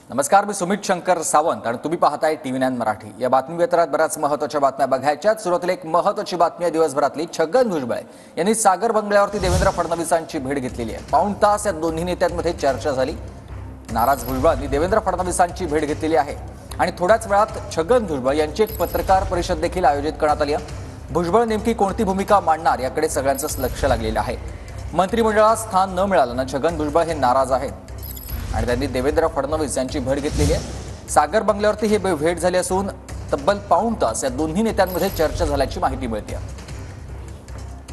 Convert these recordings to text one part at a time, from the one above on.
नमस्कार, मी सुमित शंकर सावंत आणि तुम्ही पाहताय TV9 मराठी। या बातमीपत्रात बऱ्याच महत्त्वाच्या बातम्या बघायच्यात। सुरुवातीला एक महत्त्वाची बातमी आहे दिवसभरातली। छगन भुजबळ यांनी सागर बंगल्यावरती देवेंद्र फडणवीसांची भेट घेतलेली आहे। पाऊण तास या दोन्ही नेत्यांमध्ये चर्चा झाली। नाराज भुजबळांनी देवेंद्र फडणवीसांची भेट घेतलेली आहे आणि थोड्याच वेळात छगन भुजबळ यांची एक पत्रकार परिषद देखील आयोजित करण्यात आली आहे। भुजबळ नेमकी कोणती भूमिका मांडणार याकडे सगळ्यांचं लक्ष लागलेलं आहे। मंत्रिमंडळात स्थान न मिळाल्यानं छगन भुजबळ हे नाराज आहेत आणि त्यांनी देवेंद्र फडणवीस यांची भेट घेतलेली आहे। सागर बंगल्यावरती ही भेट झाली असून तब्बल पाऊण तास या दोन्ही नेत्यांमध्ये चर्चा झाल्याची माहिती मिळते।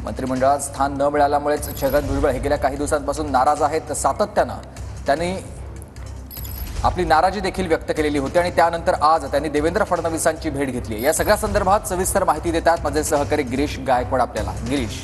मंत्रिमंडळात स्थान न मिळाल्यामुळे छगन भुजबळ हे गेल्या काही दिवसांपासून नाराज आहेत। सातत्यानं त्यांनी आपली नाराजी देखील व्यक्त केलेली होती आणि त्यानंतर आज त्यांनी देवेंद्र फडणवीसांची भेट घेतली। या सगळ्या संदर्भात सविस्तर माहिती देतात माझे सहकारी गिरीश गायकवाड आपल्याला। गिरीश,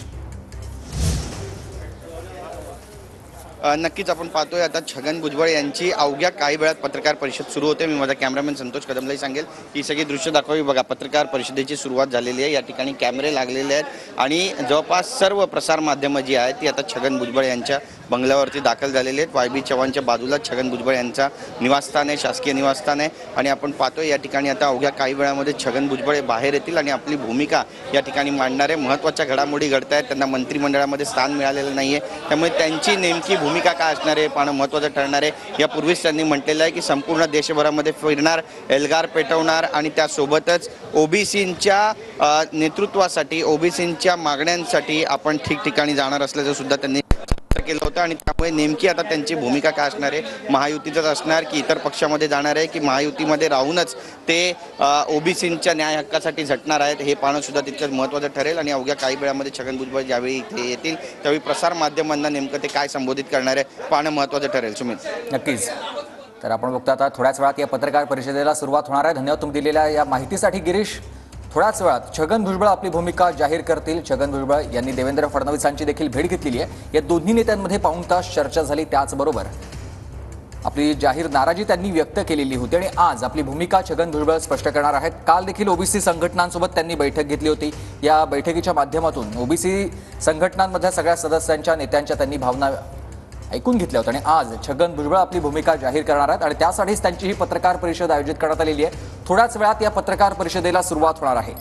नक्कीच आपण पाहतोय आता छगन भुजबळ यांची अवघ्या काही वेळात पत्रकार परिषद सुरू होते। मी माझा कॅमेरामॅन संतोष कदमलाही सांगेल की सगळी दृश्य दाखवावी। बघा, पत्रकार परिषदेची सुरुवात झालेली आहे। या ठिकाणी कॅमेरे लागलेले आहेत आणि जवळपास सर्व प्रसार माध्यमं जी आहेत ती आता छगन भुजबळ यांच्या बंगल्यावरती दाखल झालेले आहेत। YB चव्हाणच्या बाजूला छगन भुजबळ यांचा निवासस्थान आहे, शासकीय निवासस्थान आहे आणि आपण पाहतोय या ठिकाणी आता अवघ्या काही वेळामध्ये छगन भुजबळ बाहेर येतील आणि आपली भूमिका या ठिकाणी मांडणारे। महत्त्वाच्या घडामोडी घडत आहेत, त्यांना मंत्रिमंडळामध्ये स्थान मिळालेलं नाही आहे, त्यामुळे त्यांची नेमकी भूमिका काय असणार आहे पाहणं महत्त्वाचं ठरणार आहे। यापूर्वीच त्यांनी म्हटलेलं आहे की संपूर्ण देशभरामध्ये फिरणार, एल्गार पेटवणार आणि त्यासोबतच ओबीसींच्या नेतृत्वासाठी, ओबीसींच्या मागण्यांसाठी आपण ठिकठिकाणी जाणार असल्याचं सुद्धा त्यांनी केलं होतं आणि त्यामुळे नेमकी आता त्यांची भूमिका काय असणार आहे, महायुतीतच असणार की इतर पक्षामध्ये जाणार आहे की महायुतीमध्ये राहूनच ते ओबीसींच्या न्याय हक्कासाठी झटणार आहेत, हे पाहणं सुद्धा तितकंच महत्त्वाचं ठरेल। आणि अवघ्या काही वेळामध्ये छगन भुजबळ ज्यावेळी इथे येतील त्यावेळी प्रसार माध्यमांना नेमकं ते काय संबोधित करणार आहे पाहणं महत्त्वाचं ठरेल। सुमित, नक्कीच। तर आपण बघतो आता थोड्याच वेळात या पत्रकार परिषदेला सुरुवात होणार आहे। धन्यवाद तुम्ही दिलेल्या या माहितीसाठी गिरीश। थोड्याच वेळात छगन भुजबळ आपली भूमिका जाहीर करतील। छगन भुजबळ यांनी देवेंद्र फडणवीसांची देखील भेट घेतलेली आहे। या दोन्ही नेत्यांमध्ये पाऊण तास चर्चा झाली। त्याचबरोबर आपली जाहीर नाराजी त्यांनी व्यक्त केलेली होती आणि आज आपली भूमिका छगन भुजबळ स्पष्ट करणार आहेत। काल देखील ओबीसी संघटनांसोबत त्यांनी बैठक घेतली होती। या बैठकीच्या माध्यमातून ओबीसी संघटनांमधल्या सगळ्या सदस्यांच्या नेत्यांच्या त्यांनी भावना ऐकून घेतल्या होत्या आणि आज छगन भुजबळ आपली भूमिका जाहीर करणार आहेत आणि त्यासाठीच त्यांची ही पत्रकार परिषद आयोजित करण्यात आलेली आहे। थोड्याच वेळात या पत्रकार परिषदेला सुरुवात होणार आहे।